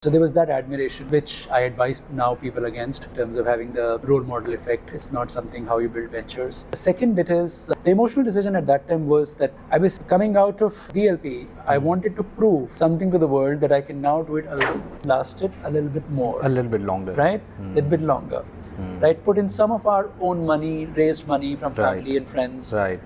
So there was that admiration, which I advise now people against in terms of having the role model effect. It's not something how you build ventures. The second bit is the emotional decision at that time was that I was coming out of BLP. I wanted to prove something to the world that I can now do it lasted a little bit more. A little bit longer. Right? A little bit longer. Right? Put in some of our own money, raised money from family and friends. Right.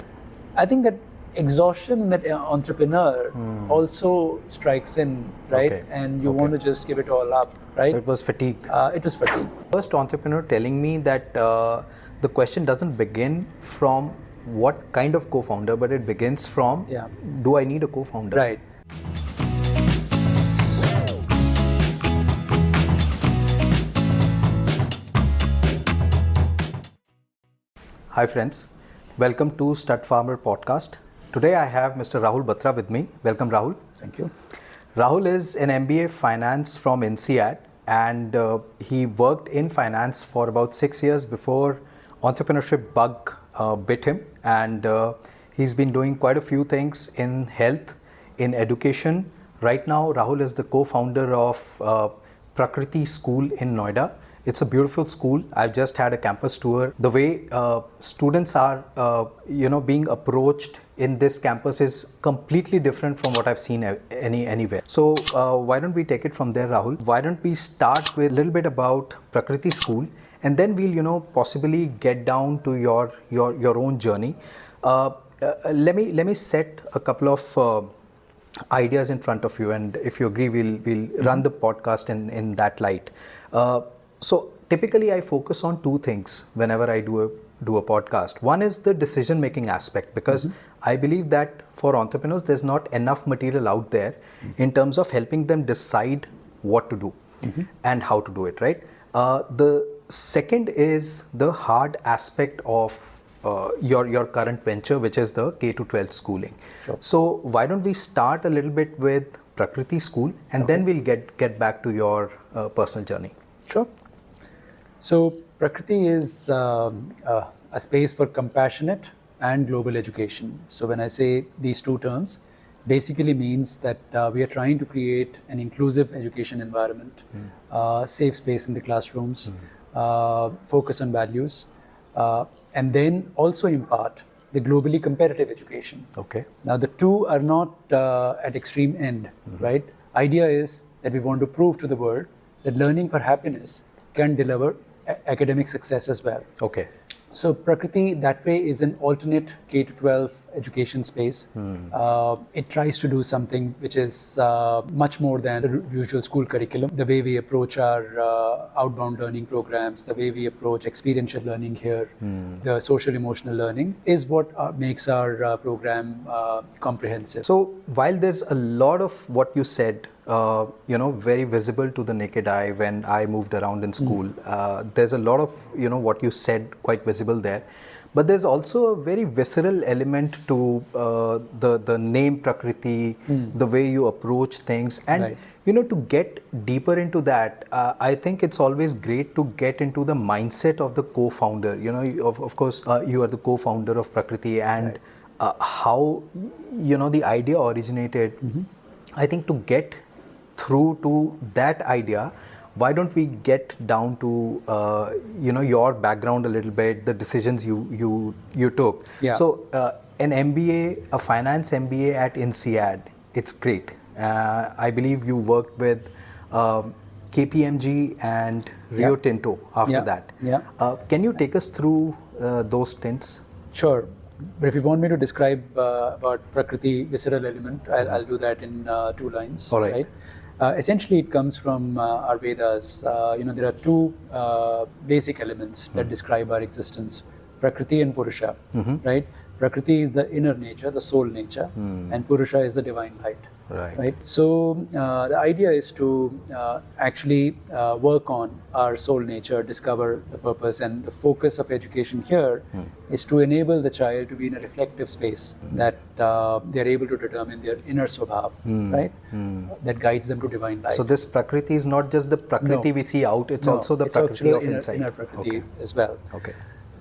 I think that exhaustion that entrepreneur also strikes in, right? Okay. And you want to just give it all up, right? So it was fatigue. It was fatigue. First entrepreneur telling me that the question doesn't begin from what kind of co-founder, but it begins from, do I need a co-founder? Right. Hi friends, welcome to Stud Farmer podcast. Today I have Mr. Rahul Batra with me. Welcome Rahul. Thank you. Rahul is an MBA finance from INSEAD and he worked in finance for about 6 years before entrepreneurship bug bit him, and he's been doing quite a few things in health, in education. Right now Rahul is the co-founder of Prakriti School in Noida. It's a beautiful school. I've just had a campus tour. The way students are, being approached in this campus is completely different from what I've seen anywhere. So why don't we take it from there, Rahul? Why don't we start with a little bit about Prakriti School, and then we'll, possibly get down to your own journey. Let me set a couple of ideas in front of you, and if you agree, we'll run the podcast in that light. So typically I focus on two things whenever I do a podcast. One is the decision making aspect, because I believe that for entrepreneurs there's not enough material out there in terms of helping them decide what to do and how to do it, right? The second is the hard aspect of your current venture, which is the K-12 schooling. Sure. So why don't we start a little bit with Prakriti School, and then we'll get back to your personal journey. Sure. So Prakriti is a space for compassionate and global education. So when I say these two terms, basically means that we are trying to create an inclusive education environment, safe space in the classrooms, focus on values, and then also impart the globally competitive education. Okay. Now the two are not at extreme end, right? Idea is that we want to prove to the world that learning for happiness can deliver academic success as well. Okay. So Prakriti that way is an alternate K-12 education space. It tries to do something which is much more than the usual school curriculum. The way we approach our outbound learning programs, the way we approach experiential learning here, the social emotional learning is what makes our program comprehensive. So while there's a lot of what you said, very visible to the naked eye when I moved around in school, there's a lot of, what you said quite visible there. But there's also a very visceral element to the name Prakriti, the way you approach things. And, to get deeper into that, I think it's always great to get into the mindset of the co-founder. Of course, you are the co-founder of Prakriti, and how, the idea originated. I think to get through to that idea, why don't we get down to your background a little bit, the decisions you took. Yeah. So an MBA, a finance MBA at INSEAD, it's great. I believe you worked with KPMG and Rio Tinto after that. Yeah. Can you take us through those stints? Sure. But if you want me to describe about Prakriti visceral element, I'll do that in 2 lines. All right. Essentially, it comes from our Vedas. There are two basic elements that describe our existence: Prakriti and Purusha. Right? Prakriti is the inner nature, the soul nature, and Purusha is the divine light. Right. So the idea is to actually work on our soul nature, discover the purpose, and the focus of education here is to enable the child to be in a reflective space that they're able to determine their inner swabhav, right? That guides them to divine light. So this Prakriti is not just the Prakriti we see out; it's also the Prakriti of inside. Inner Prakriti as well. Okay.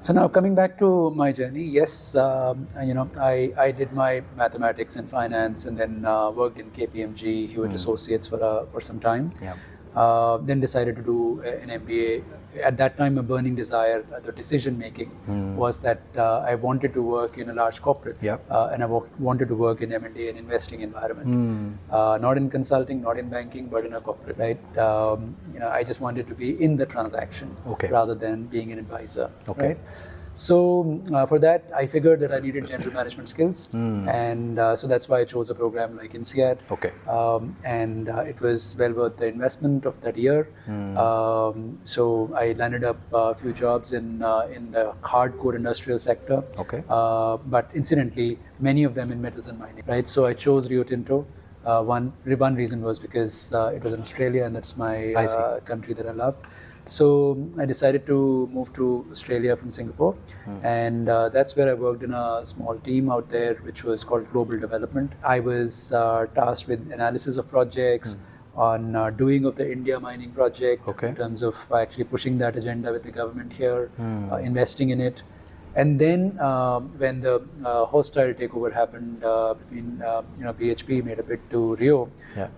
So now coming back to my journey, yes, I did my mathematics and finance, and then worked in KPMG, Hewitt Associates for some time. Yeah. Then decided to do an MBA. At that time, a burning desire, the decision making was that I wanted to work in a large corporate, and I wanted to work in M&A and investing environment, not in consulting, not in banking, but in a corporate. Right? I just wanted to be in the transaction rather than being an advisor. Right? So for that, I figured that I needed general management skills, and so that's why I chose a program like INSEAD. And it was well worth the investment of that year. So I landed up a few jobs in the hardcore industrial sector. But incidentally, many of them in metals and mining. Right. So I chose Rio Tinto. One reason was because it was in Australia, and that's my country that I loved. So I decided to move to Australia from Singapore, and that's where I worked in a small team out there, which was called Global Development. I was tasked with analysis of projects, on doing of the India mining project, in terms of actually pushing that agenda with the government here, investing in it. And then when the hostile takeover happened between BHP made a bid to Rio,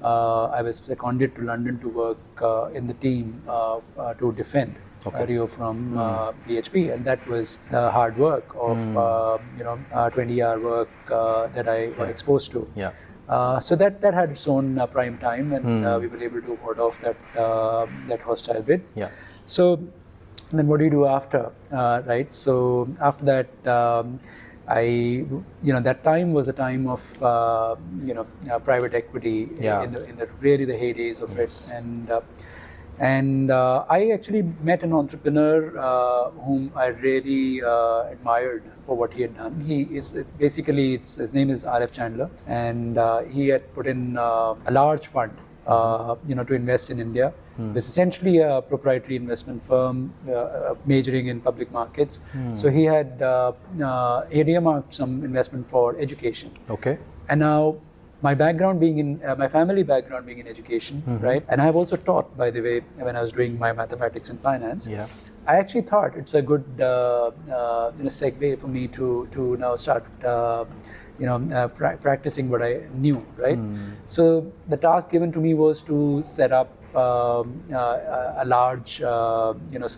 I was seconded to London to work in the team to defend Rio from BHP, and that was the hard work of 20-hour work that I got exposed to. So that had its own prime time, and we were able to ward off that hostile bid. So. And then what do you do after, right? So after that, that time was a time of private equity in the really the heydays of it, and I actually met an entrepreneur whom I really admired for what he had done. His name is R.F. Chandler, and he had put in a large fund. To invest in India. It's essentially a proprietary investment firm majoring in public markets. So he had earmarked some investment for education. And now my background being in my family background being in education, right? And I've also taught, by the way, when I was doing my mathematics and finance. I actually thought it's a good segue for me to now start. Practicing what I knew, right? So the task given to me was to set up a large,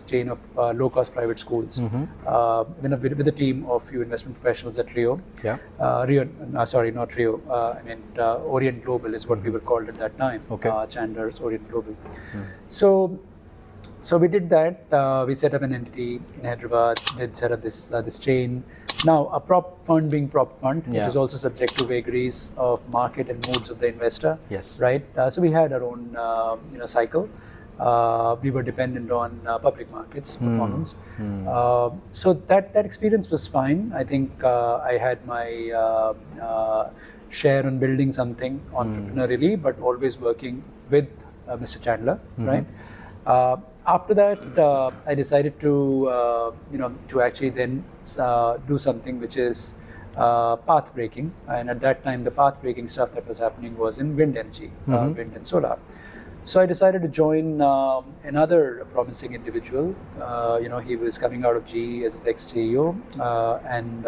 chain of low-cost private schools with a team of few investment professionals at Rio. Not Rio. Orient Global is what we were called at that time. Chandler's Orient Global. So we did that. We set up an entity in Hyderabad. Did set up this chain. Now, a prop fund being prop fund, it is also subject to vagaries of market and moods of the investor. Right. So we had our own, cycle. We were dependent on public markets performance. So that experience was fine. I think I had my share on building something entrepreneurially, but always working with Mr. Chandler, right? After that, I decided to actually then do something which is path breaking. And at that time, the path breaking stuff that was happening was in wind energy, wind and solar. So I decided to join another promising individual. He was coming out of GE as his ex-CEO, and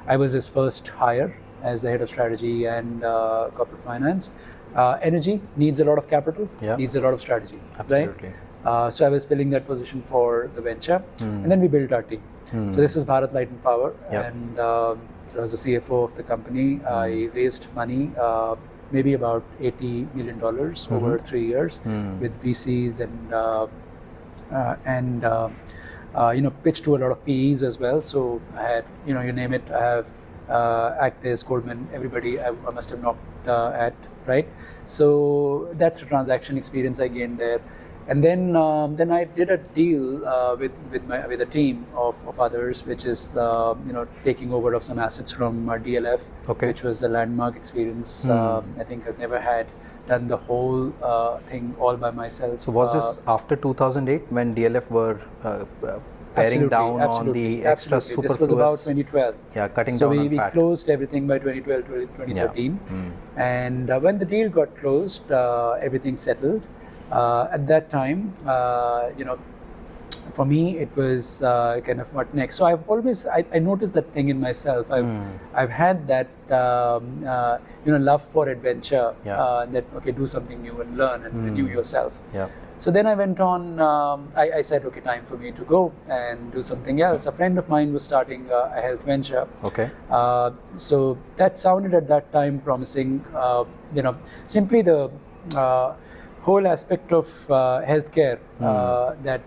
I was his first hire as the head of strategy and corporate finance. Energy needs a lot of capital, needs a lot of strategy. Absolutely. Right? So I was filling that position for the venture, and then we built our team. So this is Bharat Light and Power, and I was the CFO of the company. I raised money, maybe about $80 million over 3 years with VCs and pitched to a lot of PEs as well. So I had, you name it, I have Actis, Goldman, everybody I must have knocked at, right? So that's the transaction experience I gained there. And then I did a deal with a team of others, which is taking over of some assets from DLF, which was a landmark experience. I think I've never had done the whole thing all by myself. So was this after 2008 when DLF were paring down on the extra superfluous? This was about 2012. Yeah, cutting down on fat. So we closed everything by 2012, 2013. And when the deal got closed, everything settled. At that time, for me, it was kind of what next. So I've always, I noticed that thing in myself. I've had that, love for adventure. That okay, do something new and learn and renew yourself. Yeah. So then I went on. I said, okay, time for me to go and do something else. A friend of mine was starting a health venture. Okay. So that sounded at that time promising. Simply the whole aspect of healthcare, that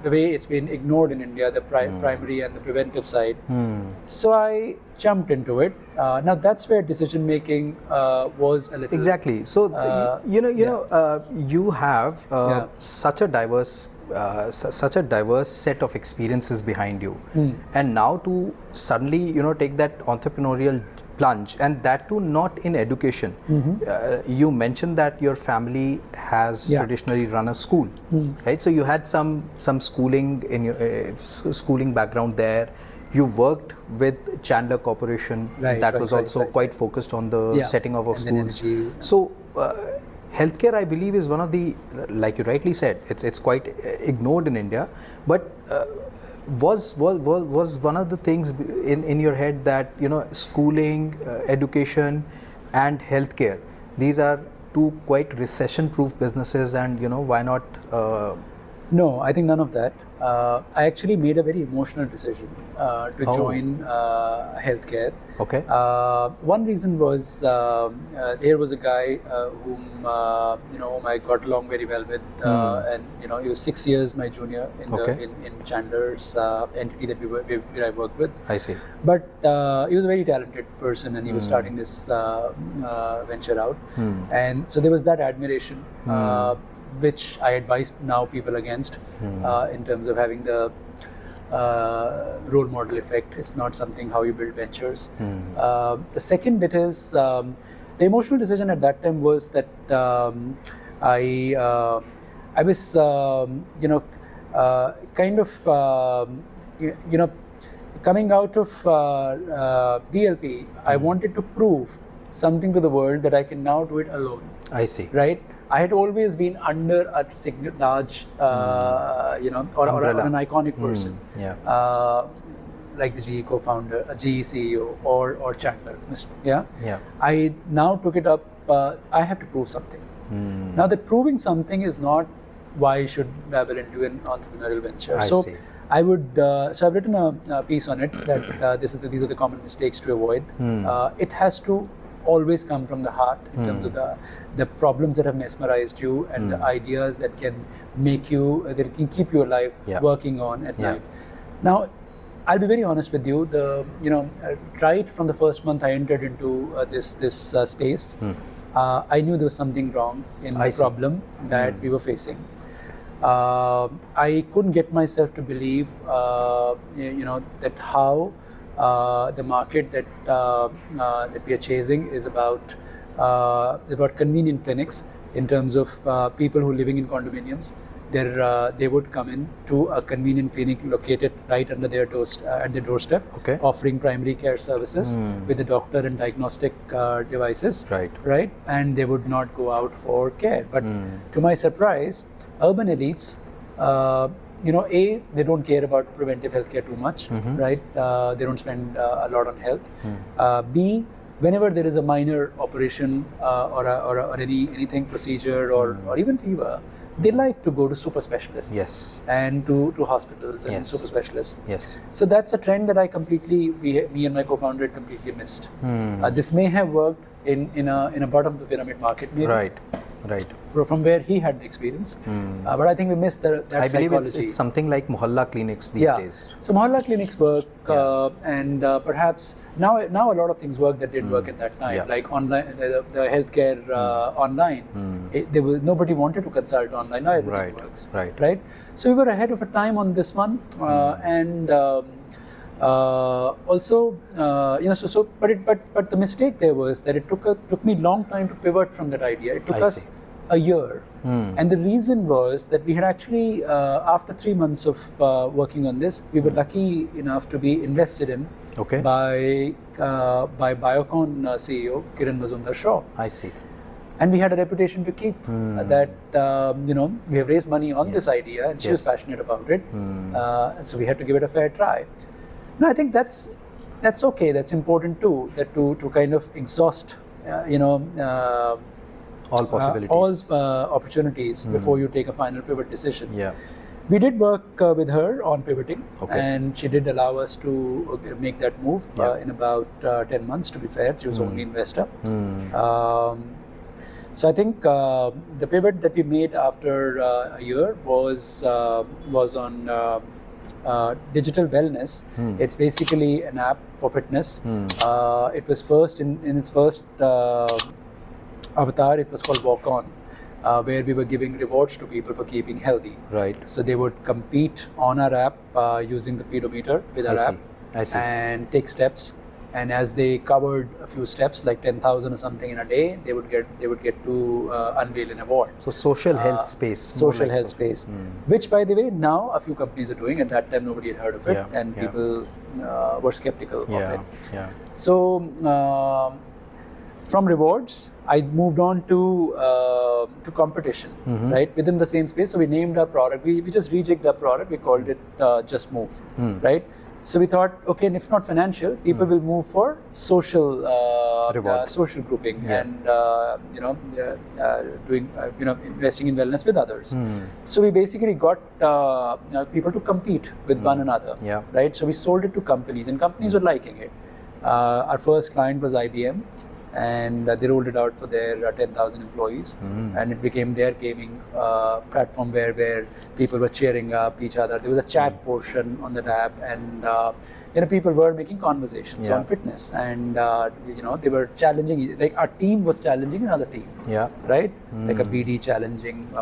the way it's been ignored in India, the primary and the preventive side. So I jumped into it. Now that's where decision making was a little exactly. So you have such a diverse set of experiences behind you, and now to suddenly take that entrepreneurial plunge, and that too not in education. You mentioned that your family has traditionally run a school, right? So you had some schooling in your schooling background there. You worked with Chandler Corporation, that was also quite focused on the setting of schools. So healthcare, I believe, is one of the, like you rightly said, it's quite ignored in India, but was one of the things in your head that schooling, education and healthcare, these are two quite recession proof businesses, and why not? No, I think none of that. I actually made a very emotional decision to join healthcare. Okay. One reason was there was a guy whom I got along very well with, and he was 6 years my junior in Chandler's entity that I worked with. I see. But he was a very talented person, and he was starting this venture out, and so there was that admiration. Which I advise now people against, in terms of having the role model effect. It's not something how you build ventures. The second bit is the emotional decision at that time was that I was coming out of BLP. I wanted to prove something to the world that I can now do it alone. I see. Right. I had always been under a large, or an iconic person, like the GE co-founder, a GE CEO, or Chandler. I now took it up. I have to prove something. Now that proving something is not why you should dabble into an entrepreneurial venture. I see. I would. So I've written a piece on it that these are the common mistakes to avoid. It has to always come from the heart in terms of the problems that have mesmerized you and the ideas that can make you, that can keep you alive, working on at night. Now, I'll be very honest with you. Right from the first month I entered into this space, I knew there was something wrong in the problem that we were facing. I couldn't get myself to believe, that how the market that we are chasing is about convenient clinics in terms of people who are living in condominiums. They would come in to a convenient clinic located right under their at their doorstep, offering primary care services with the doctor and diagnostic devices. Right, and they would not go out for care. But to my surprise, urban elites, they don't care about preventive healthcare too much, right? They don't spend a lot on health. B, whenever there is a minor operation or anything procedure or even fever, they like to go to super specialists and to hospitals and super specialists. So that's a trend that me and my co-founder completely missed. This may have worked in a bottom of the pyramid market, maybe. Right. From where he had the experience, but I think we missed that I psychology. believe it's something like mohalla clinics these days. So mohalla clinics work, and perhaps now a lot of things work that didn't work at that time, like online, the healthcare online. Nobody wanted to consult online. Now everything works. Right. So we were ahead of a time on this one, and. Also, but the mistake there was that it took me long time to pivot from that idea. It took us a year, and the reason was that we had actually, after 3 months of working on this, we were lucky enough to be invested in by Biocon CEO Kiran Mazumdar Shaw. I see. And we had a reputation to keep that, we have raised money on this idea, and she was passionate about it. So we had to give it a fair try. No, I think that's okay. That's important too, that to kind of exhaust, all possibilities. all opportunities before you take a final pivot decision. Yeah. We did work with her on pivoting, Okay. and she did allow us to make that move in about 10 months, to be fair. She was only investor. So I think the pivot that we made after a year was on digital wellness. It's basically an app for fitness. It was first in its first avatar. It was called Walk On, where we were giving rewards to people for keeping healthy. Right. So they would compete on our app using the pedometer with our app I see. and take steps. And as they covered a few steps, like 10,000 or something in a day, they would get to unveil an award. So social health space. more Social like health space, which, by the way, now a few companies are doing. At that time, nobody had heard of it, and people were skeptical of it. Yeah. So from rewards, I moved on to competition, right, within the same space. So we named our product. We just rejigged our product. We called it Just Move, right. So we thought, okay, and if not financial, people will move for social social grouping and doing investing in wellness with others. So we basically got people to compete with one another, right? So we sold it to companies, and companies were liking it. Our first client was IBM, and they rolled it out for their 10,000 employees, and it became their gaming platform where people were cheering up each other. There was a chat portion on that app, and people were making conversations on fitness, and they were challenging. Like our team was challenging another team, right? Like a BD challenging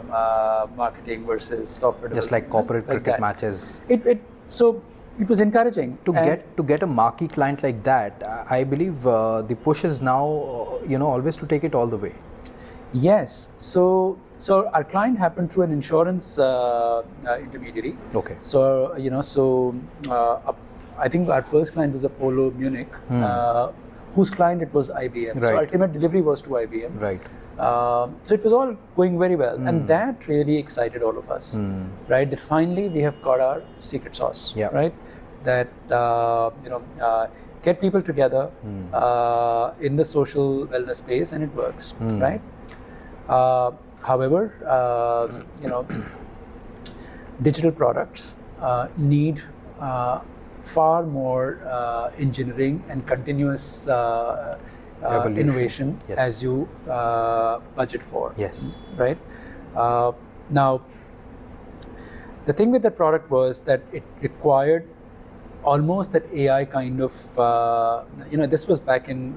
marketing versus software. Just like corporate cricket matches. So it was encouraging to get a marquee client like that. I believe the push is now always to take it all the way. Yes. So our client happened through an insurance intermediary. Okay. So I think our first client was Apollo Munich, whose client it was IBM. Right. So ultimate delivery was to IBM. Right. So it was all going very well, and that really excited all of us, right? That finally we have got our secret sauce, right? That get people together in the social wellness space, and it works, right? However, digital products need far more engineering and continuous innovation as you budget for. Yes. Right. Now, the thing with that product was that it required almost that AI kind of, this was back in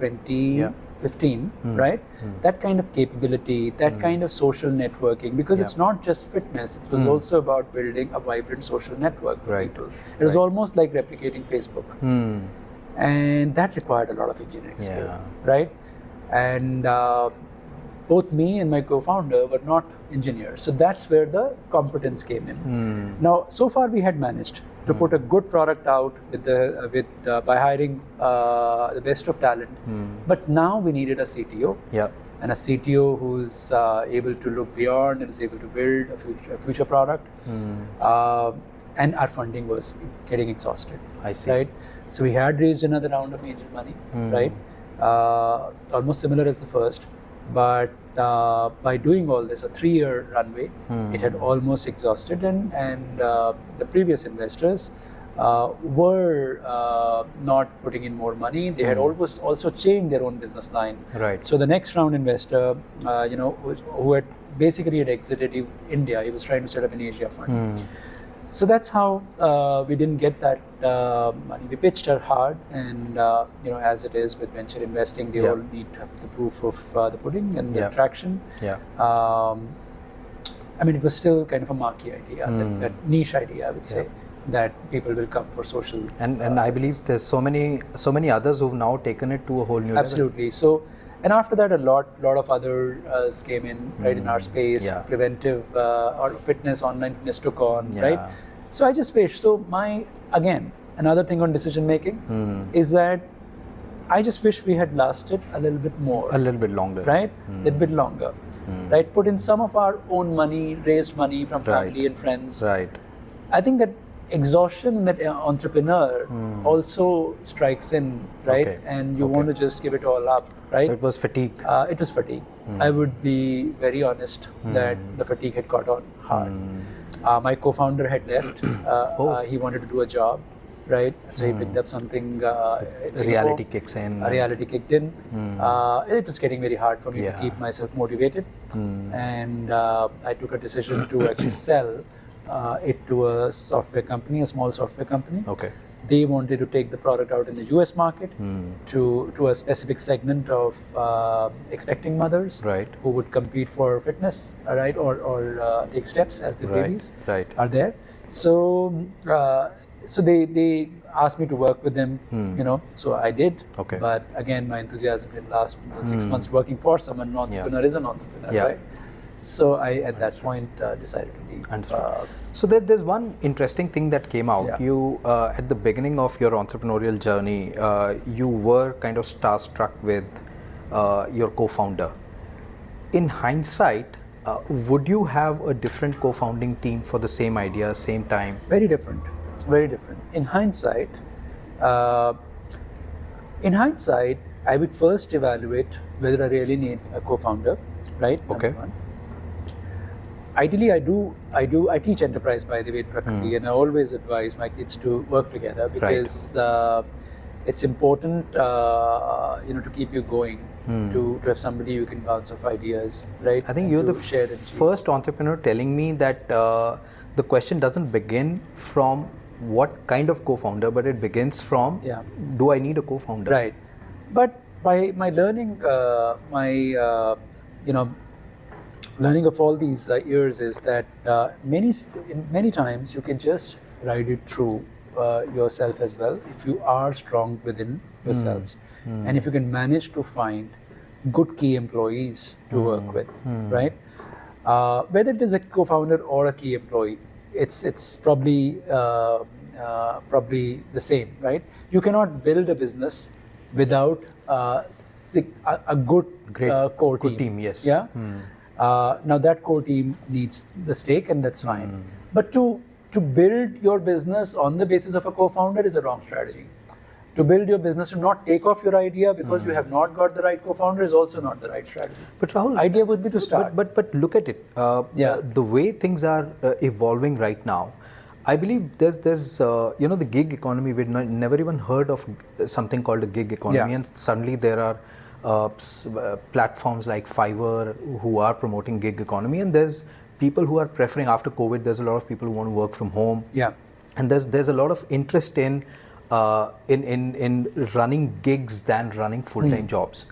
2015, right? That kind of capability, that kind of social networking, because it's not just fitness, it was also about building a vibrant social network for people. It was almost like replicating Facebook. And that required a lot of engineering skill, right? And both me and my co-founder were not engineers. So that's where the competence came in. Now, so far we had managed to put a good product out by hiring the best of talent. But now we needed a CTO. And a CTO who's able to look beyond and is able to build a future product. And our funding was getting exhausted. I see. Right? So we had raised another round of angel money, right? Almost similar as the first. But by doing all this, a 3-year runway, it had almost exhausted, and the previous investors were not putting in more money. They had almost also changed their own business line. Right. So the next round investor, who had basically exited India, he was trying to set up an Asia fund. So that's how we didn't get that money. We pitched her hard, and as it is with venture investing, they all need the proof of the pudding and the traction. I mean, it was still kind of a marquee idea, that niche idea, I would say, that people will come for social. And I believe there's so many others who've now taken it to a whole new Absolutely. So. And after that, a lot of others came in, right, in our space. Preventive or fitness, online fitness took on, right? So I just wish. So another thing on decision making is that I just wish we had lasted a little bit more. A little bit longer. Right? A little bit longer. Right? Put in some of our own money, raised money from family and friends. Right. I think that exhaustion in that entrepreneur also strikes in, right? Okay. And you want to just give it all up, right? So it was fatigue. It was fatigue. I would be very honest that the fatigue had caught on hard. My co-founder had left. He wanted to do a job, right? So he picked up something. Reality kicks in. Reality kicked in. It was getting very hard for me to keep myself motivated. And I took a decision to actually sell it to a software company, a small software company. Okay. They wanted to take the product out in the US market to a specific segment of expecting mothers who would compete for fitness, right, or take steps as the babies are there. So, so they asked me to work with them, you know, so I did. Okay. But again, my enthusiasm didn't last 6 months working for someone. An entrepreneur is an entrepreneur, right? So I, at that point, decided to leave. Understood. So there's one interesting thing that came out. You, at the beginning of your entrepreneurial journey, you were kind of starstruck with your co-founder. In hindsight, would you have a different co-founding team for the same idea, same time? Very different, very different. In hindsight, I would first evaluate whether I really need a co-founder, right? Okay. Ideally, I teach enterprise, by the way, at Prakriti, and I always advise my kids to work together because it's important, you know, to keep you going, to have somebody you can bounce off ideas, right? I think you're the first entrepreneur telling me that the question doesn't begin from what kind of co-founder, but it begins from, do I need a co-founder? Right. But by my learning, you know, learning of all these years is that many times you can just ride it through yourself as well if you are strong within yourselves and if you can manage to find good key employees to work with, right? Whether it is a co-founder or a key employee, it's probably the same, right? You cannot build a business without a good core team. Yes. Yeah. Now that core team needs the stake, and that's fine. But to build your business on the basis of a co-founder is a wrong strategy. To build your business, to not take off your idea because you have not got the right co-founder is also not the right strategy. But Rahul, idea would be to start. But look at it. The way things are evolving right now, I believe there's you know, the gig economy. We'd never even heard of something called a gig economy, and suddenly there are platforms like Fiverr who are promoting gig economy, and there's people who are preferring, after COVID, there's a lot of people who want to work from home. Yeah. And there's a lot of interest in running gigs than running full-time jobs.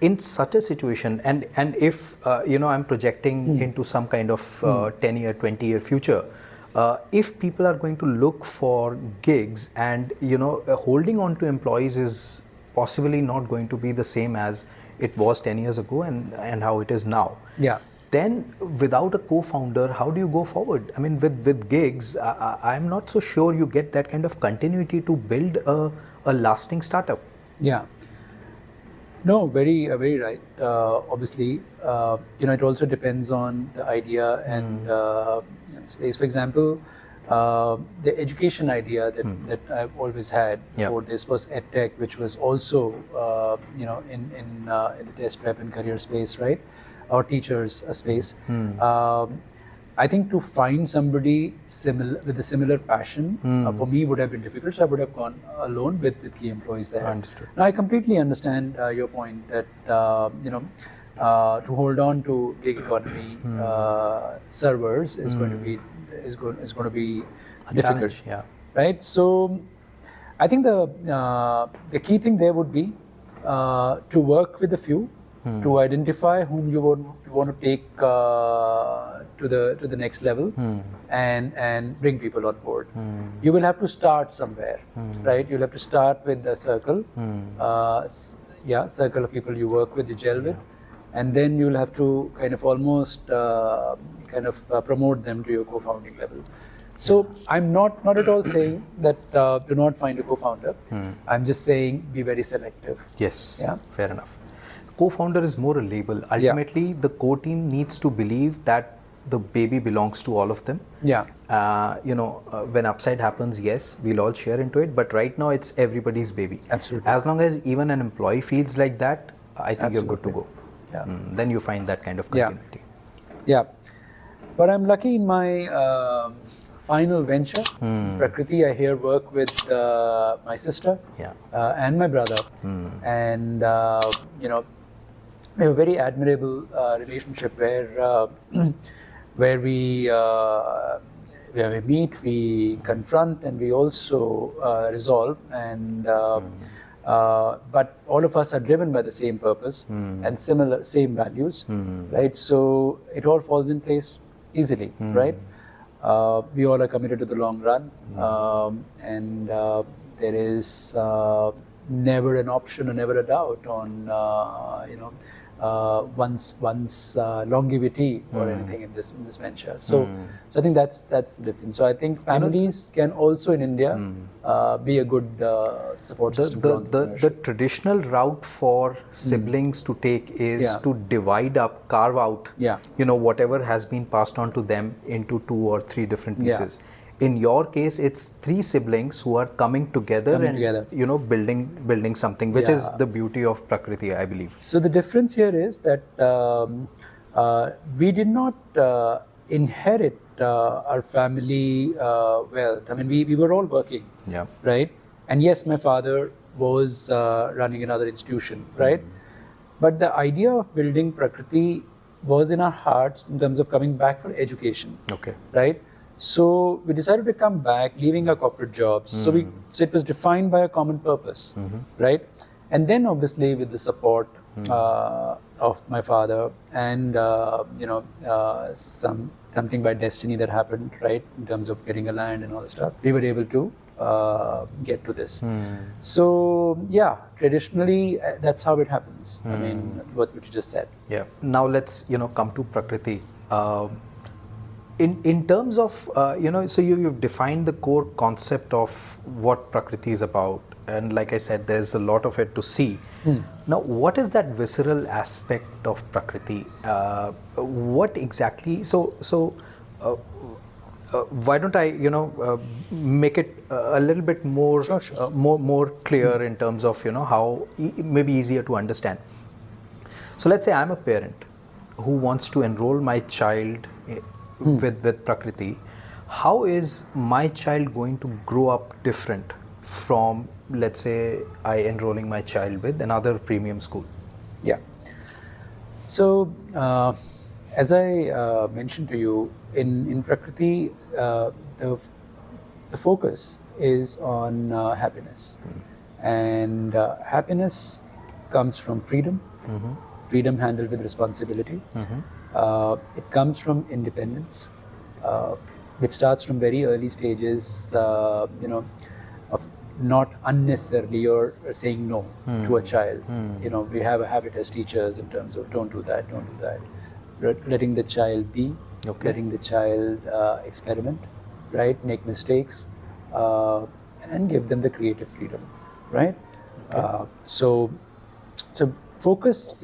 In such a situation, and if you know, I'm projecting into some kind of 10-year, 20-year future, if people are going to look for gigs, and you know, holding on to employees is possibly not going to be the same as it was 10 years ago and how it is now. Yeah. Then without a co-founder, how do you go forward? I mean, with gigs, I'm not so sure you get that kind of continuity to build a lasting startup. Yeah. No, very right. Obviously, you know, it also depends on the idea and space. For example, the education idea that I've always had before this was edtech, which was also you know, in the test prep and career space, right, or teachers space. I think to find somebody with a similar passion for me would have been difficult, so I would have gone alone with key employees there. Understood. Now I completely understand your point that you know, to hold on to gig economy servers is going to be difficult. Challenge, right? So I think the key thing there would be to work with a few, to identify whom you want to take to the next level, and bring people on board. You will have to start somewhere, right? You'll have to start with the circle, circle of people you work with, you gel with, and then you'll have to kind of almost promote them to your co-founding level. So I'm not at all saying that do not find a co-founder. I'm just saying be very selective. Yes, Yeah. fair enough. Co-founder is more a label. Ultimately, the core team needs to believe that the baby belongs to all of them. Yeah. When upside happens, yes, we'll all share into it. But right now, it's everybody's baby. Absolutely. As long as even an employee feels like that, I think you're good to go. Yeah. Then you find that kind of continuity. Yeah. But I'm lucky in my final venture, Prakriti. I here work with my sister and my brother, and we have a very admirable relationship where we meet, we confront, and we also resolve. And but all of us are driven by the same purpose and same values, right? So it all falls in place easily, right? We all are committed to the long run, and there is never an option or never a doubt on one's longevity or anything in this venture. So I think that's the difference. So I think families can also in India be a good support system. The traditional route for siblings to take is to divide up, carve out, whatever has been passed on to them into 2 or 3 different pieces. In your case, it's 3 siblings who are coming together building something, which is the beauty of Prakriti, I believe. So the difference here is that we did not inherit our family wealth. I mean, we were all working, right? And yes, my father was running another institution, right? But the idea of building Prakriti was in our hearts in terms of coming back for education, right? So we decided to come back, leaving our corporate jobs. So it was defined by a common purpose, right? And then obviously with the support of my father and something by destiny that happened, right, in terms of getting a land and all that stuff, we were able to get to this. So yeah, traditionally that's how it happens. I mean, what you just said. Yeah. Now let's come to Prakriti. In terms of, so you've defined the core concept of what Prakriti is about. And like I said, there's a lot of it to see. Now, what is that visceral aspect of Prakriti? What exactly, why don't I, make it a little bit more, more clear in terms of, how maybe easier to understand. So let's say I'm a parent who wants to enroll my child with Prakriti. How is my child going to grow up different from, let's say, I enrolling my child with another premium school? Yeah. So as I mentioned to you, in Prakriti, the focus is on happiness, and happiness comes from freedom, freedom handled with responsibility. It comes from independence, which starts from very early stages, of not unnecessarily or saying no to a child. We have a habit as teachers in terms of don't do that, letting the child be, letting the child experiment, right, make mistakes, and give them the creative freedom, right? So focus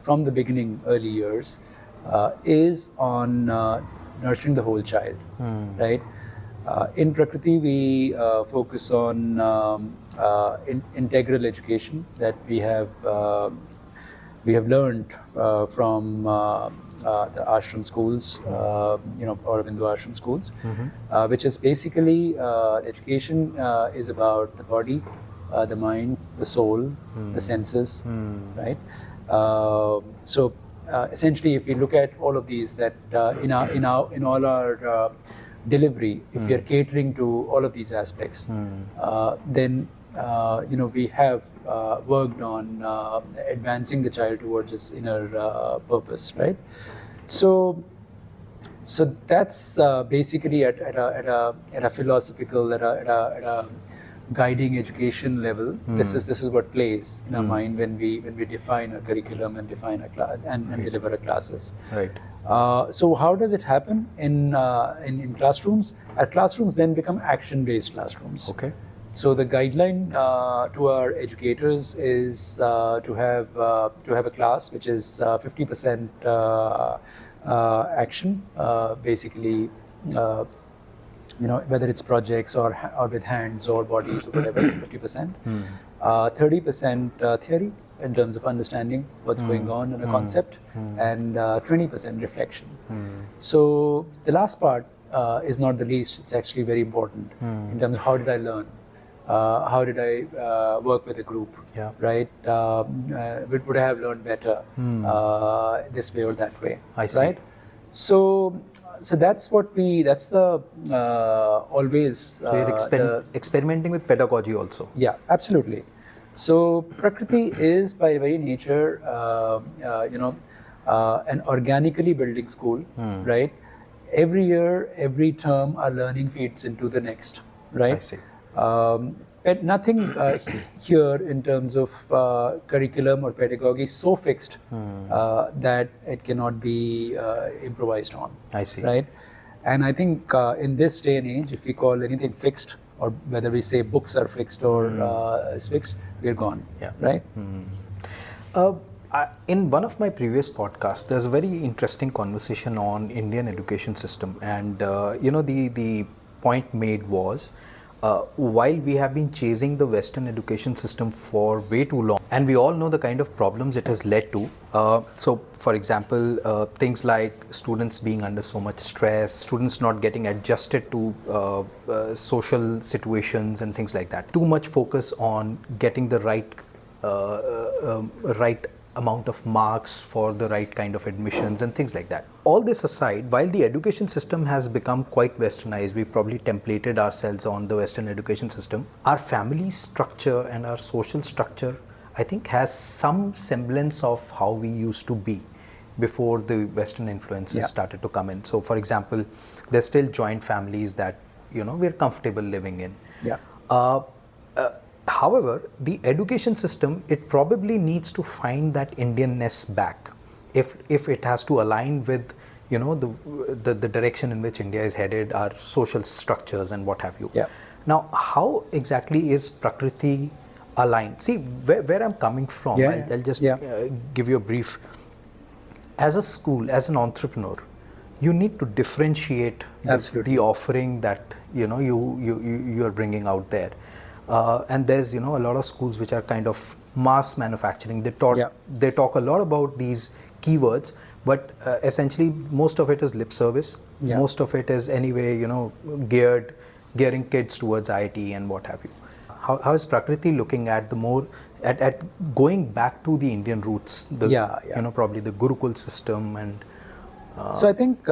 from the beginning, early years, is on nurturing the whole child, right? In Prakriti, we focus on integral education that we have learned from the ashram schools, Aurobindo ashram schools, which is basically education is about the body, the mind, the soul, the senses, right? So essentially, if we look at all of these, that in all our delivery, if we are catering to all of these aspects, then we have worked on advancing the child towards its inner purpose, right? So that's basically at a philosophical, at a guiding education level, this is what plays in our mind when we define a curriculum and define a class and deliver a classes. Right. So how does it happen in classrooms? Our classrooms then become action-based classrooms. Okay. So the guideline to our educators is to have a class which is 50% action, basically. Whether it's projects or with hands or bodies or whatever, 50%. 30% theory in terms of understanding what's going on in a concept, and 20% reflection. So the last part is not the least. It's actually very important in terms of how did I learn? How did I work with a group? Yeah. Right? Would I have learned better this way or that way? I see. Right? So that's the always. So you're experimenting with pedagogy also. Yeah, absolutely. So Prakriti is by very nature, an organically building school, right? Every year, every term, our learning feeds into the next, right? I see. But nothing here in terms of curriculum or pedagogy is so fixed that it cannot be improvised on. I see. Right? And I think in this day and age, if we call anything fixed, or whether we say books are fixed or is fixed, we're gone. Yeah. Right? In one of my previous podcasts, there's a very interesting conversation on Indian education system, and the point made was, while we have been chasing the Western education system for way too long, and we all know the kind of problems it has led to. So, for example, things like students being under so much stress, students not getting adjusted to social situations and things like that. Too much focus on getting the right amount of marks for the right kind of admissions and things like that. All this aside, while the education system has become quite westernized, we probably templated ourselves on the Western education system, our family structure and our social structure, I think, has some semblance of how we used to be before the Western influences started to come in. So, for example, there's still joint families that we're comfortable living in. Yeah. However, the education system, it probably needs to find that Indianness back if it has to align with the direction in which India is headed, our social structures and what have you. Yeah. Now, how exactly is Prakriti aligned? See, where I'm coming from, I'll just give you a brief. As a school, as an entrepreneur, you need to differentiate the offering that you are bringing out there. And there's a lot of schools which are kind of mass manufacturing. They talk a lot about these keywords, but essentially most of it is lip service. Yeah. Most of it is anyway gearing kids towards IIT and what have you. How is Prakriti looking at the more at going back to the Indian roots? Probably the Gurukul system and. So I think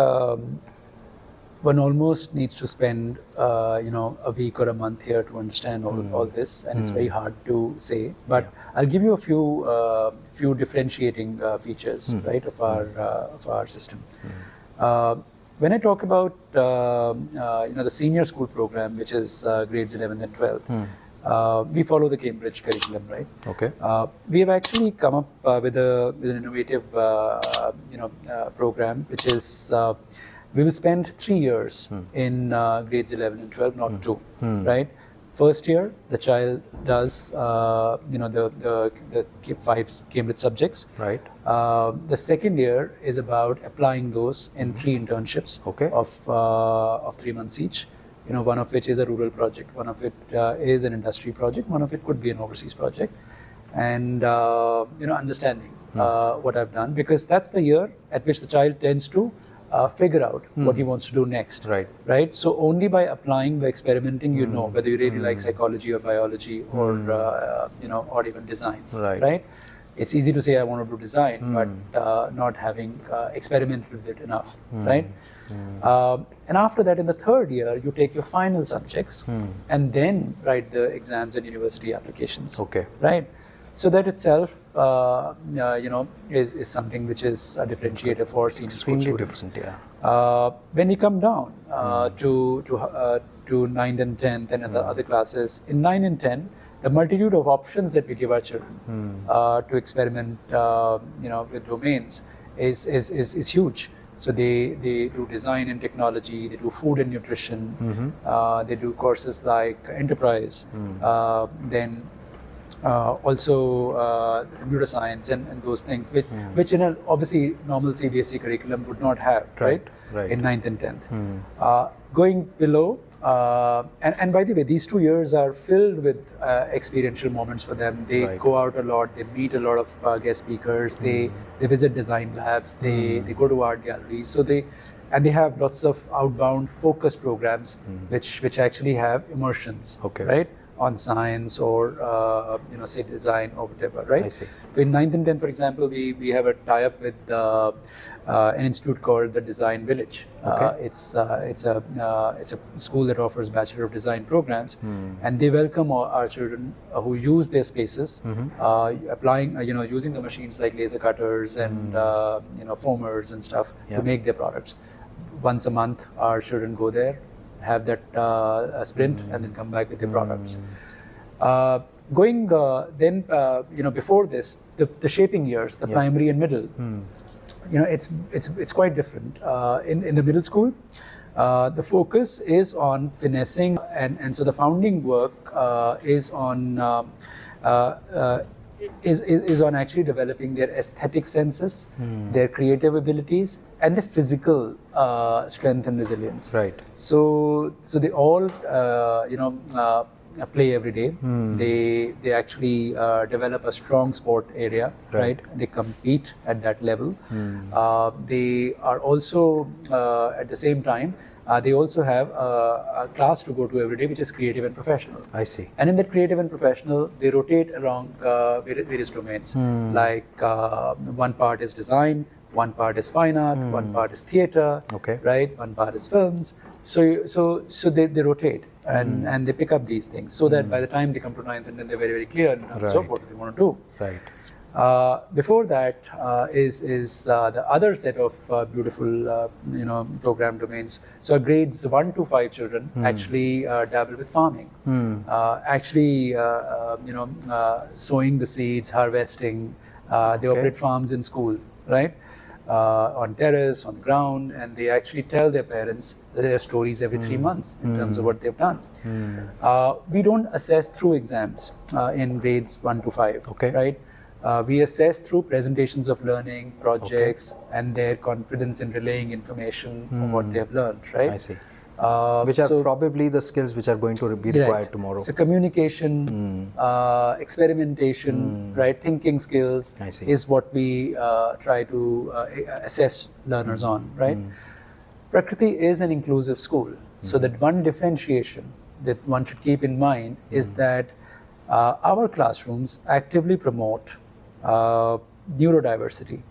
one almost needs to spend a week or a month here to understand all this, and it's very hard to say. But I'll give you a few differentiating features, right, of our system. When I talk about the senior school program, which is grades 11th and 12th, we follow the Cambridge curriculum, right? Okay. We have actually come up with an innovative program, which is we will spend 3 years in grades 11 and 12, not 2, right? First year, the child does the 5 Cambridge subjects. Right. The second year is about applying those in 3 internships of 3 months each. One of which is a rural project, one of it is an industry project, one of it could be an overseas project, and understanding what I've done, because that's the year at which the child tends to figure out what he wants to do next. Right. So only by applying, by experimenting, whether you really like psychology or biology or or even design. Right. It's easy to say I want to do design, but not having experimented with it enough. Right. And after that, in the third year, you take your final subjects and then write the exams and university applications. Okay. Right. So that itself, is something which is a differentiator for senior school Extremely students. different, yeah. When we come down to 9th and 10th and the other classes, in 9 and 10, the multitude of options that we give our children to experiment, with domains is huge. So they do design and technology, they do food and nutrition, they do courses like enterprise, then also computer science and those things, which in a obviously normal CBSE curriculum would not have, right? In 9th and 10th. Going below, and by the way, these 2 years are filled with experiential moments for them. They go out a lot, they meet a lot of guest speakers, they visit design labs, they go to art galleries. So they have lots of outbound focus programs which actually have immersions, right? On science or say design or whatever, right? I see. In 9th and 10th, for example, we have a tie-up with an institute called the Design Village. It's a school that offers Bachelor of Design programs, and they welcome our children who use their spaces, applying using the machines like laser cutters and foamers and stuff to make their products. Once a month, our children go there, have that sprint, and then come back with their products. Going then, before this, the shaping years, the primary and middle, it's quite different. In the middle school, the focus is on finessing, and so the founding work is on actually developing their aesthetic senses, their creative abilities, and the physical strength and resilience. Right. So they all play every day. They actually develop a strong sport area, right? They compete at that level. They are also at the same time. They also have a class to go to every day, which is creative and professional. I see. And in that creative and professional, they rotate along various domains. Like one part is design, one part is fine art, one part is theater, right? One part is films. So they rotate and they pick up these things, so that by the time they come to 9th and then they're very, very clear in terms of what they want to do. Right. Before that is the other set of beautiful program domains. So grades 1 to 5 children actually dabble with farming, actually sowing the seeds, harvesting. They operate farms in school, right? On terrace, on ground, and they actually tell their parents their stories every 3 months in terms of what they've done. We don't assess through exams in grades 1 to 5, right? We assess through presentations of learning, projects, and their confidence in relaying information of what they have learned, right? I see. Which are probably the skills which are going to be required tomorrow. So communication, experimentation, right, thinking skills is what we try to assess learners on, right? Prakriti is an inclusive school. So that one differentiation that one should keep in mind is that our classrooms actively promote neurodiversity.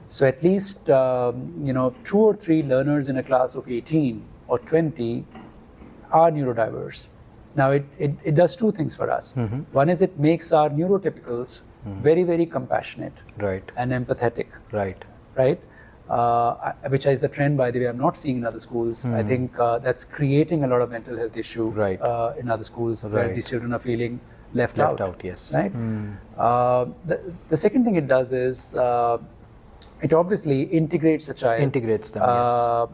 So at least 2 or 3 learners in a class of 18 or 20 are neurodiverse. Now it does 2 things for us. One is it makes our neurotypicals very, very compassionate, and empathetic, right? Which is a trend, by the way, I'm not seeing in other schools. I think that's creating a lot of mental health issue in other schools where these children are feeling left out. Yes. Right. The second thing it does is it obviously integrates a child. Integrates them.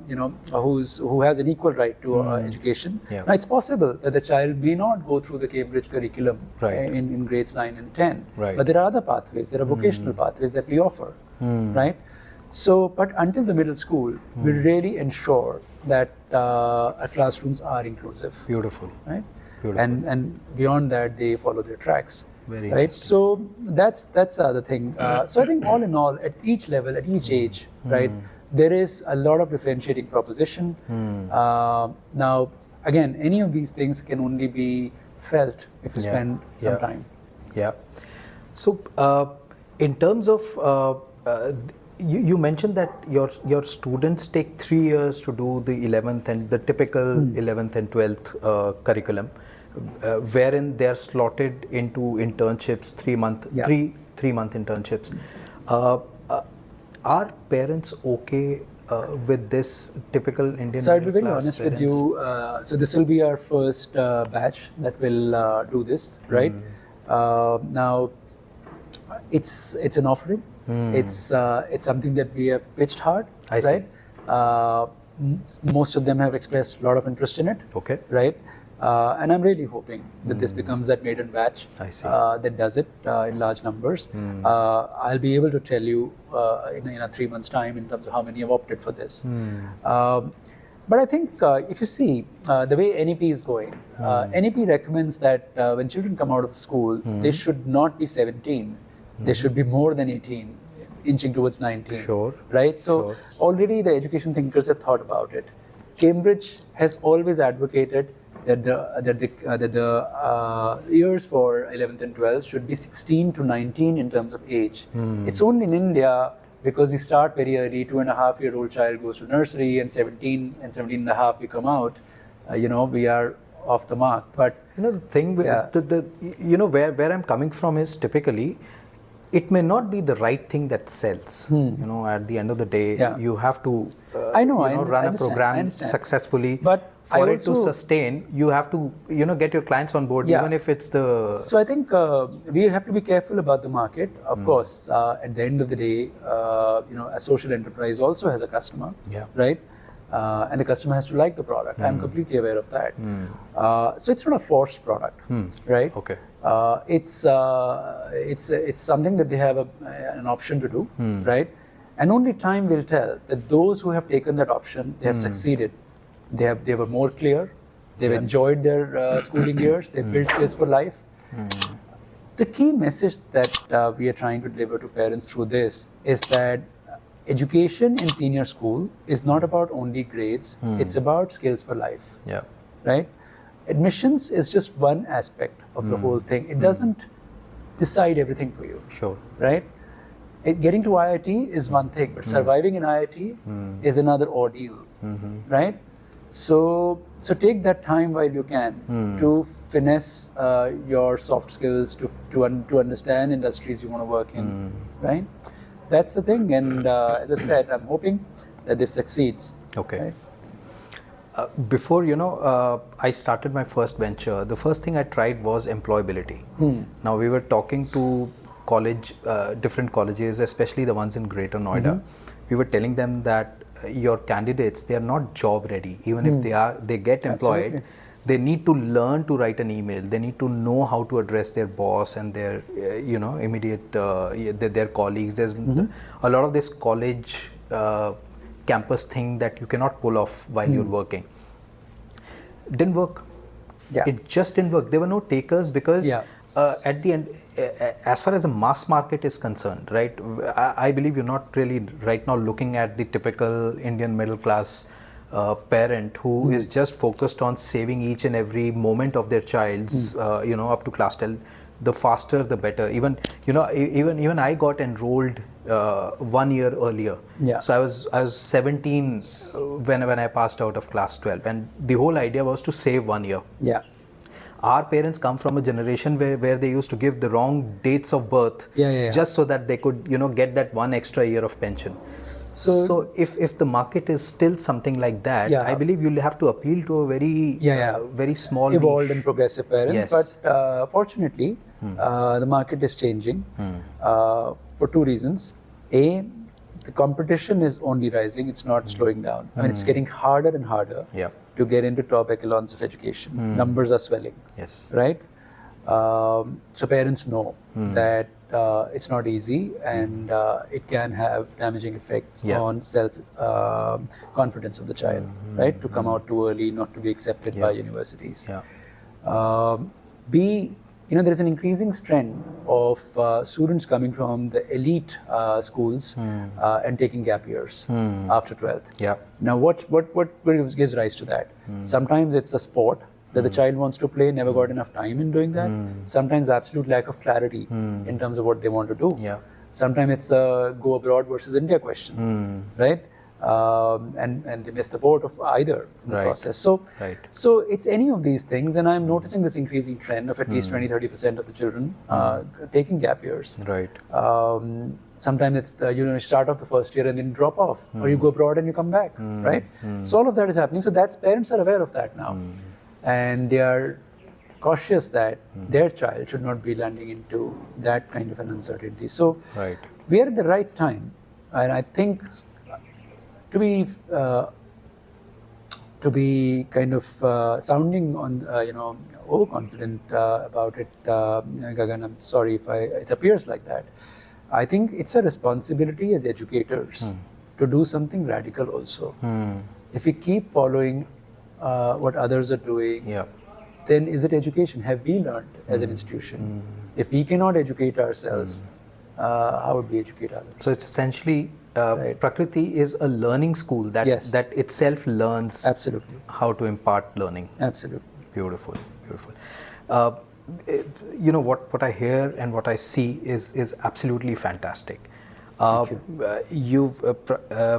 Yes. Who has an equal right to education. Now it's possible that the child may not go through the Cambridge curriculum in grades 9 and 10, but there are other pathways. There are vocational pathways that we offer, right? So, but until the middle school, we really ensure that our classrooms are inclusive. Beautiful. Right. Beautiful. And beyond that, they follow their tracks. Very right. So that's the other thing. So I think all in all, at each level, at each age, right, there is a lot of differentiating proposition. Now, again, any of these things can only be felt if you spend some time. Yeah. So in terms of you mentioned that your students take 3 years to do the 11th and the typical 11th and 12th curriculum, wherein they are slotted into internships, 3-month, Yeah. three-month internships. Are parents okay with this typical Indian So I'll be very middle-class honest with parents? you. So this will be our first batch that will do this, right? Now, it's an offering. It's something that we have pitched hard, I see. right? Most of them have expressed a lot of interest in it, Okay. right? And I'm really hoping that this becomes that maiden batch I see. that does it in large numbers. I'll be able to tell you in a 3 months' time in terms of how many have opted for this. But I think if you see the way NEP is going, NEP recommends that when children come out of school, they should not be 17. They should be more than 18, inching towards 19. Sure. Right? So already the education thinkers have thought about it. Cambridge has always advocated that the years for 11th and 12th should be 16 to 19 in terms of age. It's only in India, because we start very early, 2.5-year-old child goes to nursery, and 17 and 17 and a half we come out, we are off the mark. But The thing with where I'm coming from is typically it may not be the right thing that sells. At the end of the day, you have to I know, run a program I understand. successfully. But for I it to also- sustain, you have to get your clients on board, even if it's the So I think we have to be careful about the market. Of course, at the end of the day, a social enterprise also has a customer, right? And the customer has to like the product. I'm completely aware of that. So it's not a forced product, right? Okay. It's something that they have an option to do, right? And only time will tell that those who have taken that option, they have succeeded. They were more clear. They've enjoyed their schooling years. They built skills for life. The key message that we are trying to deliver to parents through this is that education in senior school is not about only grades. It's about skills for life. Yeah. Right? Admissions is just one aspect of the whole thing. It doesn't decide everything for you. Sure. Right? Getting to IIT is one thing, but surviving in IIT is another ordeal. Right? So take that time while you can to finesse your soft skills, to understand industries you want to work in. Right? That's the thing. And as I said, I'm hoping that this succeeds. Okay. Right? Before I started my first venture, the first thing I tried was employability. Now we were talking to different colleges, especially the ones in Greater Noida. We were telling them that your candidates, they are not job ready. Even if they get employed, Absolutely. they need to learn to write an email. They need to know how to address their boss and their immediate their colleagues. There's a lot of this college campus thing that you cannot pull off while you're working. Didn't work. Yeah. It just didn't work. There were no takers because at the end, as far as the mass market is concerned, right, I believe you're not really right now looking at the typical Indian middle class parent who is just focused on saving each and every moment of their child's, up to class 12. The faster, the better. Even I got enrolled 1 year earlier. Yeah. So I was 17 when I passed out of class 12, and the whole idea was to save 1 year. Yeah. Our parents come from a generation where they used to give the wrong dates of birth just so that they could get that 1 extra year of pension. So if the market is still something like that, I believe you'll have to appeal to a very small evolved niche. and progressive parents. Yes. But fortunately, the market is changing for two reasons. A, the competition is only rising, it's not slowing down. I mean, it's getting harder and harder to get into top echelons of education. Numbers are swelling. Yes. Right? So parents know that it's not easy, and it can have damaging effects on self-confidence of the child, right? To come out too early, not to be accepted by universities. B, there is an increasing trend of students coming from the elite schools and taking gap years after 12th. Yeah. Now, what gives rise to that? Sometimes it's a sport that the child wants to play, never got enough time in doing that. Sometimes absolute lack of clarity in terms of what they want to do. Yeah. Sometimes it's a go abroad versus India question, right? and they miss the boat of either in the Right. process. So, Right. so it's any of these things, and I'm noticing this increasing trend of at least 20-30% of the children taking gap years. Right. Sometimes it's you start off the first year and then drop off, or you go abroad and you come back, right? So all of that is happening. So parents are aware of that now, and they are cautious that their child should not be landing into that kind of an uncertainty. So Right. we are at the right time, and I think to be kind of sounding on overconfident about it, Gagan, I'm sorry if it appears like that. I think it's a responsibility as educators to do something radical also. If we keep following what others are doing, Yeah. then is it education? Have we learned as an institution? If we cannot educate ourselves, how would we educate others? So it's essentially Right. Prakriti is a learning school that Yes. that itself learns Absolutely. how to impart learning. Absolutely. Beautiful, beautiful. What I hear and what I see is absolutely fantastic.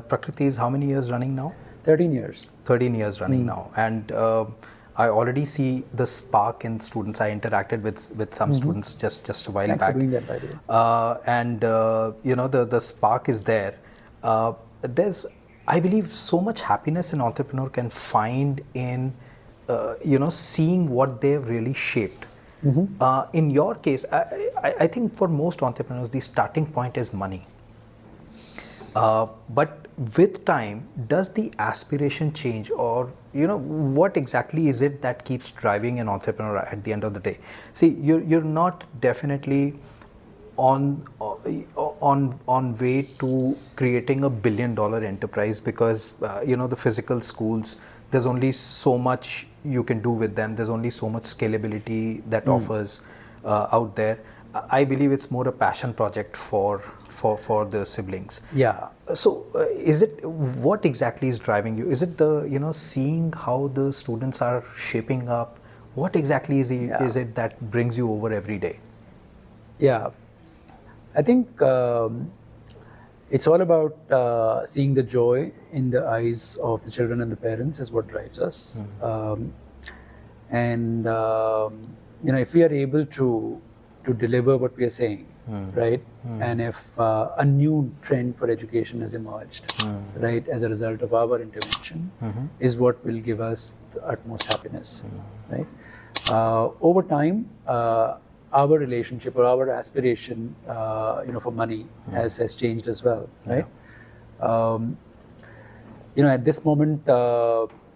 Prakriti is how many years running now? 13 years. 13 years running now, and I already see the spark in students. I interacted with some students just a while Thanks back. for doing that, by the way. The spark is there. There's, I believe, so much happiness an entrepreneur can find in seeing what they've really shaped. In your case, I think for most entrepreneurs the starting point is money. But with time, does the aspiration change, or what exactly is it that keeps driving an entrepreneur at the end of the day? See, you're not definitely on way to creating $1 billion enterprise, because the physical schools, there's only so much you can do with them. There's only so much scalability that offers out there. I believe it's more a passion project for the siblings. Yeah. So is it, what exactly is driving you? Is it the seeing how the students are shaping up? What exactly is it that brings you over every day? Yeah. I think it's all about seeing the joy in the eyes of the children and the parents is what drives us. If we are able to deliver what we are saying, right? And if a new trend for education has emerged, right, as a result of our intervention, is what will give us the utmost happiness, right? Over time, our relationship or our aspiration, for money has changed as well, right? At this moment,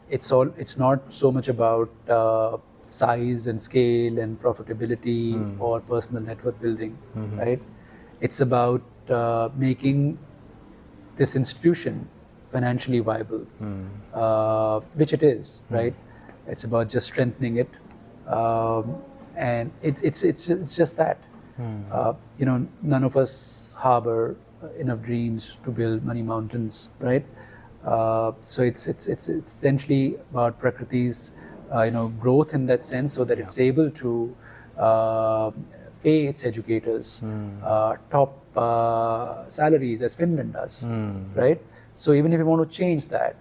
it's not so much about size and scale and profitability or personal network building, right? It's about making this institution financially viable, which it is, right? It's about just strengthening it, and it's just that. None of us harbor enough dreams to build money mountains, right? So it's essentially about Prakriti's growth in that sense, so that it's able to pay its educators top salaries as Finland does, right? So even if you want to change that,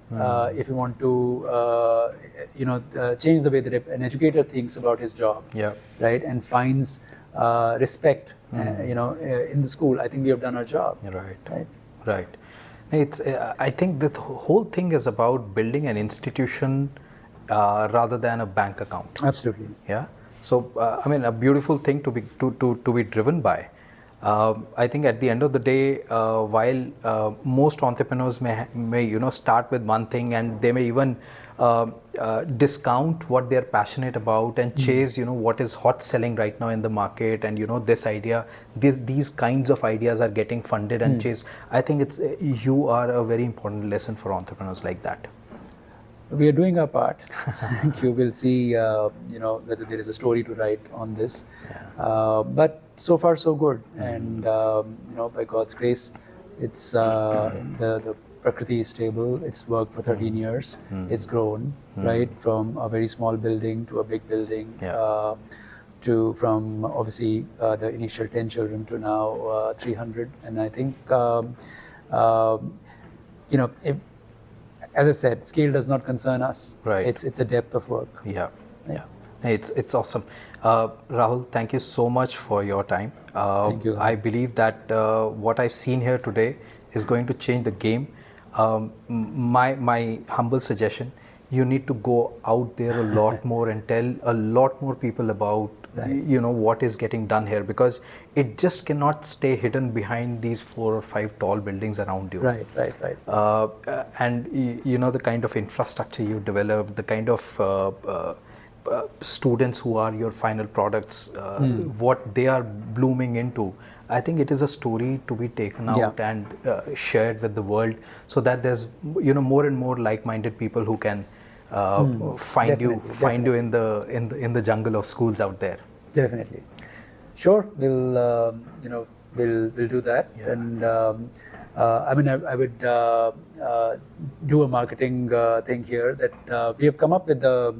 if you want to change the way that an educator thinks about his job, right, and finds respect, in the school, I think we have done our job. Right. It's. I think the whole thing is about building an institution rather than a bank account. Absolutely. Yeah. So a beautiful thing to be driven by. I think at the end of the day, while most entrepreneurs may start with one thing, and they may even discount what they're passionate about and chase what is hot selling right now in the market, and this idea, these kinds of ideas are getting funded and chased. I think you are a very important lesson for entrepreneurs like that. We are doing our part. Thank you. We'll see, whether there is a story to write on this. But so far, so good. And, by God's grace, it's the Prakriti is stable. It's worked for 13 years. It's grown, right, from a very small building to a big building, from obviously the initial 10 children to now 300. And I think, as I said, scale does not concern us. Right. It's a depth of work. Yeah. It's awesome. Rahul, thank you so much for your time. Thank you. I believe that what I've seen here today is going to change the game. My humble suggestion: you need to go out there a lot more and tell a lot more people about what is getting done here, because it just cannot stay hidden behind these 4 or 5 tall buildings around you. Right. And the kind of infrastructure you developed, the kind of students who are your final products, what they are blooming into. I think it is a story to be taken out and shared with the world, so that there's more and more like-minded people who can find you in the jungle of schools out there. Definitely. Sure, we'll we'll do that. Yeah. And I mean, I would do a marketing thing here, that we have come up with a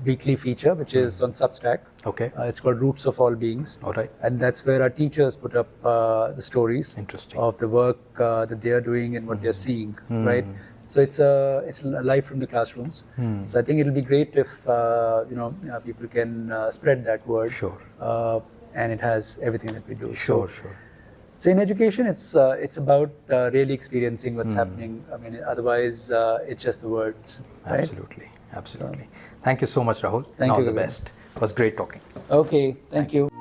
weekly feature which is on Substack. Okay. It's called Roots of All Beings. All right. And that's where our teachers put up the stories Interesting. of the work that they are doing and what they're seeing, right? So it's live from the classrooms. So I think it'll be great if people can spread that word. Sure. And it has everything that we do. Sure. So in education, it's about really experiencing what's happening. I mean, otherwise it's just the words. Right? Absolutely. Thank you so much, Rahul. Thank you. All the best. It was great talking. Okay. Thank you.